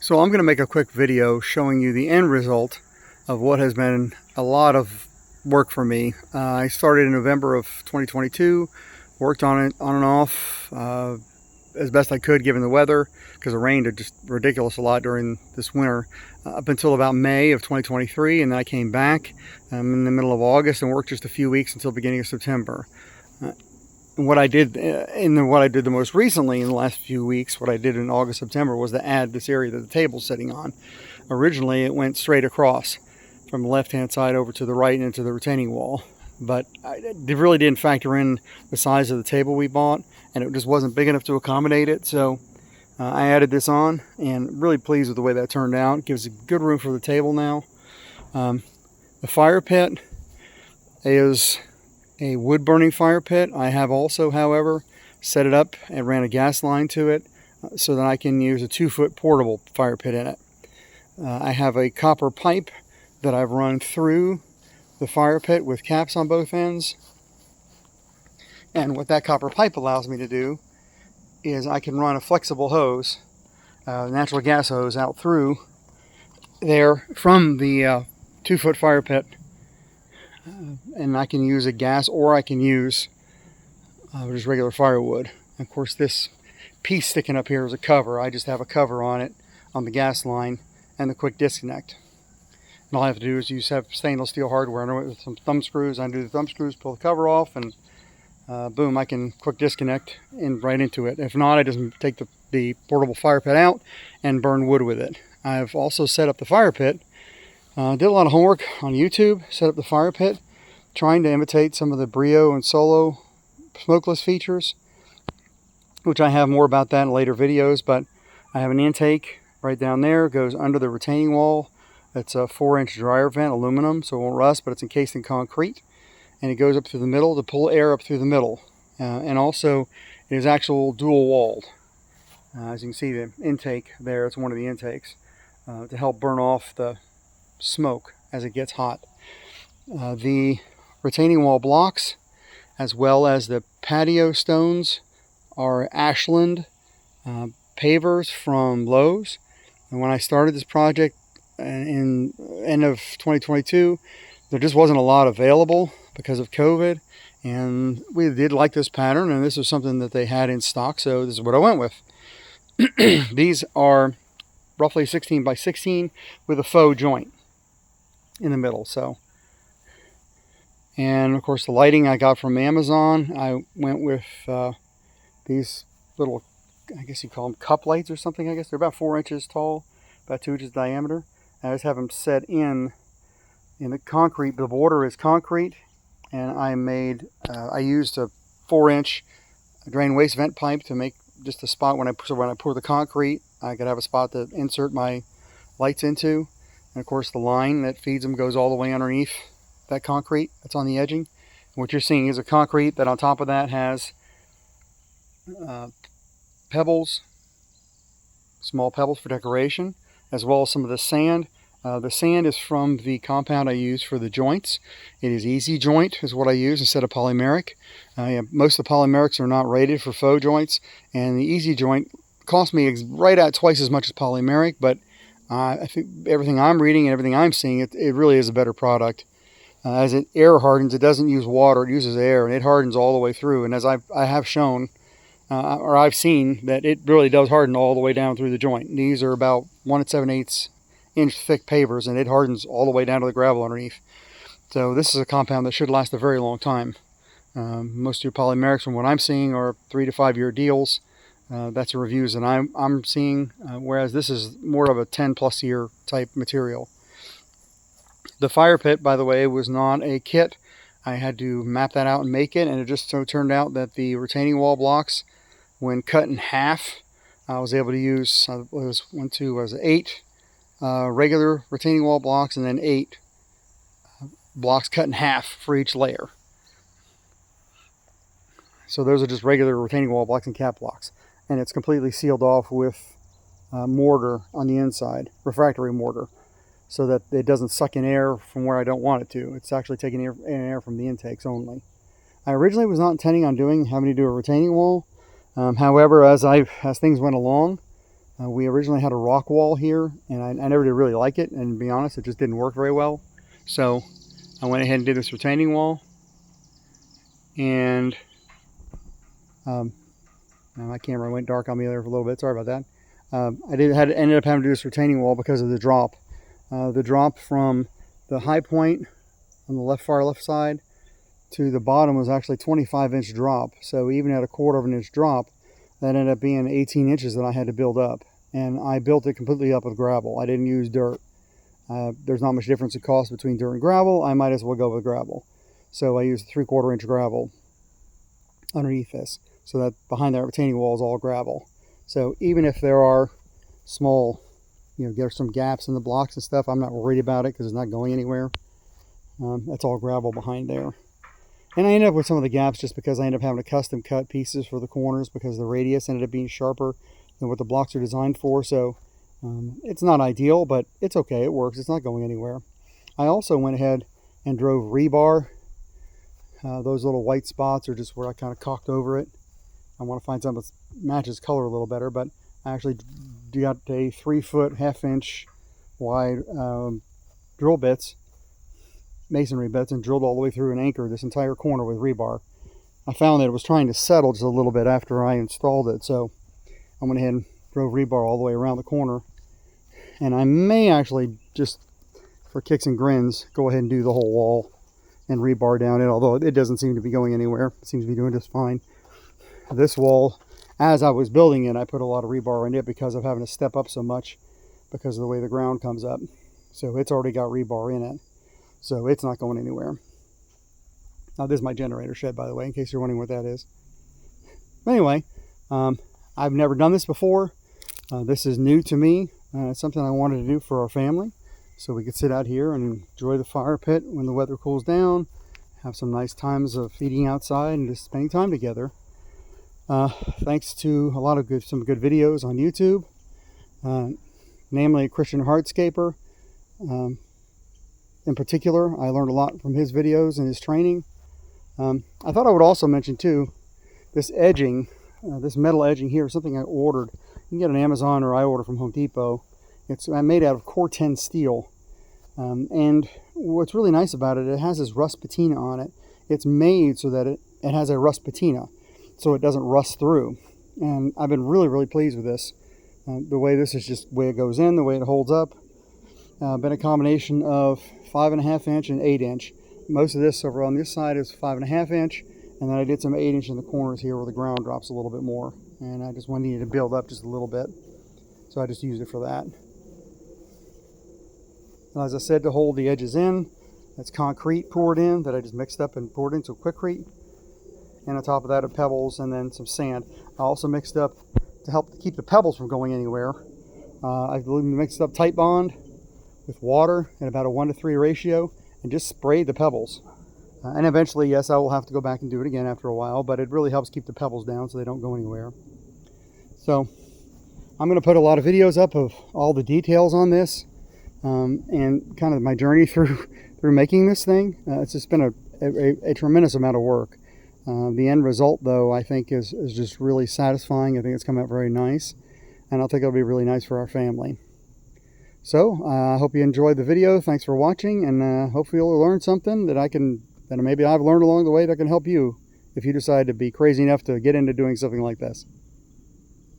So I'm going to make a quick video showing you the end result of what has been a lot of work for me. I started in November of 2022, worked on it on and off as best I could given the weather, because it rained just ridiculous a lot during this winter, up until about May of 2023, and then I came back in the middle of August and worked just a few weeks until the beginning of September. And what I did the most recently in the last few weeks, what I did in August, September, was to add this area that the table's sitting on. Originally, it went straight across from the left-hand side over to the right and into the retaining wall. But they really didn't factor in the size of the table we bought, and it just wasn't big enough to accommodate it. So I added this on, and really pleased with the way that turned out. It gives a good room for the table now. The fire pit is a wood-burning fire pit. I have also, however, set it up and ran a gas line to it so that I can use a 2-foot portable fire pit in it. I have a copper pipe that I've run through the fire pit with caps on both ends. And what that copper pipe allows me to do is I can run a flexible hose, natural gas hose, out through there from the 2-foot fire pit. And I can use a gas, or I can use just regular firewood. Of course, this piece sticking up here is a cover. I just have a cover on it on the gas line and the quick disconnect. And all I have to do is have stainless steel hardware under it with some thumb screws. Undo the thumb screws, pull the cover off, and boom, I can quick disconnect right into it. If not, I just take the portable fire pit out and burn wood with it. I've also set up the fire pit. Did a lot of homework on YouTube, set up the fire pit, trying to imitate some of the Brio and Solo smokeless features, which I have more about that in later videos. But I have an intake right down there. It goes under the retaining wall. It's a 4-inch dryer vent, aluminum, so it won't rust, but it's encased in concrete. And it goes up through the middle to pull air up through the middle. And also, it is actual dual-walled. As you can see, the intake there, it's one of the intakes, to help burn off the smoke as it gets hot. The retaining wall blocks, as well as the patio stones, are Ashland pavers from Lowe's. And when I started this project in end of 2022, there just wasn't a lot available because of COVID, and we did like this pattern, and this was something that they had in stock, so this is what I went with. These are roughly 16 by 16 with a faux joint in the middle. And of course, the lighting I got from Amazon, I went with these little, I guess you call them cup lights or something. I guess they're about 4 inches tall, about 2 inches diameter. I just have them set in the concrete. The border is concrete, and I used a 4-inch drain waste vent pipe to make just a spot when I pour the concrete. I could have a spot to insert my lights into. And of course, the line that feeds them goes all the way underneath that concrete that's on the edging. And what you're seeing is a concrete that on top of that has pebbles, small pebbles for decoration, as well as some of the sand. The sand is from the compound I use for the joints. It is easy joint is what I use instead of polymeric. Most of the polymerics are not rated for faux joints, and the easy joint cost me right at twice as much as polymeric, but I think everything I'm reading and everything I'm seeing, it really is a better product. As it air hardens, it doesn't use water, it uses air, and it hardens all the way through. And as I have shown, or I've seen, that it really does harden all the way down through the joint. And these are about 1 7/8 inch thick pavers, and it hardens all the way down to the gravel underneath. So this is a compound that should last a very long time. Most of your polymerics, from what I'm seeing, are 3 to 5 year deals. That's the reviews that I'm seeing, whereas this is more of a 10+ year type material. The fire pit, by the way, was not a kit. I had to map that out and make it, and it just so turned out that the retaining wall blocks, when cut in half, I was able to use, it was 8 regular retaining wall blocks, and then 8 blocks cut in half for each layer. So those are just regular retaining wall blocks and cap blocks. And it's completely sealed off with mortar on the inside, refractory mortar, so that it doesn't suck in air from where I don't want it to. It's actually taking air from the intakes only. I originally was not intending on having to do a retaining wall. However, as things went along, We originally had a rock wall here, and I never did really like it, and to be honest, it just didn't work very well. So I went ahead and did this retaining wall, and now my camera went dark on me there for a little bit. Sorry about that. I ended up having to do this retaining wall because of the drop. The drop from the high point on the far left side to the bottom was actually 25-inch drop. So even at a 1/4 of an inch drop, that ended up being 18 inches that I had to build up. And I built it completely up with gravel. I didn't use dirt. There's not much difference in cost between dirt and gravel. I might as well go with gravel. So I used 3/4 inch gravel underneath this. So that behind that retaining wall is all gravel. So even if there are small, there's some gaps in the blocks and stuff, I'm not worried about it because it's not going anywhere. That's all gravel behind there. And I ended up with some of the gaps just because I ended up having to custom cut pieces for the corners because the radius ended up being sharper than what the blocks are designed for. So it's not ideal, but it's okay. It works. It's not going anywhere. I also went ahead and drove rebar. Those little white spots are just where I kind of caulked over it. I want to find something that matches color a little better, but I actually got a 3-foot, 1/2 inch wide drill bits, masonry bits, and drilled all the way through and anchored this entire corner with rebar. I found that it was trying to settle just a little bit after I installed it, so I went ahead and drove rebar all the way around the corner. And I may actually, just for kicks and grins, go ahead and do the whole wall and rebar down it, although it doesn't seem to be going anywhere. It seems to be doing just fine. This wall, as I was building it, I put a lot of rebar in it because of having to step up so much because of the way the ground comes up. So it's already got rebar in it. So it's not going anywhere. Now this is my generator shed, by the way, in case you're wondering what that is. But anyway, I've never done this before. This is new to me. It's something I wanted to do for our family, so we could sit out here and enjoy the fire pit when the weather cools down, have some nice times of eating outside and just spending time together. Thanks to some good videos on YouTube, namely TheChristianHardscaper. In particular, I learned a lot from his videos and his training. I thought I would also mention too, this edging, this metal edging here is something I ordered. You can get on Amazon, or I order from Home Depot. It's made out of Core 10 steel. And what's really nice about it, it has this rust patina on it. It's made so that it has a rust patina, so it doesn't rust through. And I've been really, really pleased with this. The way this is just the way it goes in, the way it holds up. Been a combination of 5.5 inch and 8 inch. Most of this over on this side is 5.5 inch, and then I did some 8 inch in the corners here where the ground drops a little bit more. And I just wanted to build up just a little bit, so I just used it for that. And as I said, to hold the edges in, that's concrete poured in that I just mixed up and poured into Quikrete. And on top of that, pebbles and then some sand. I also mixed up, to help keep the pebbles from going anywhere, I mixed up Tight Bond with water at about a 1-to-3 ratio and just sprayed the pebbles. And eventually, yes, I will have to go back and do it again after a while, but it really helps keep the pebbles down so they don't go anywhere. So I'm going to put a lot of videos up of all the details on this and kind of my journey through making this thing. It's just been a tremendous amount of work. The end result, though, I think is just really satisfying. I think it's come out very nice, and I think it'll be really nice for our family. So I hope you enjoyed the video. Thanks for watching, and hopefully you'll learn something that maybe I've learned along the way that can help you if you decide to be crazy enough to get into doing something like this.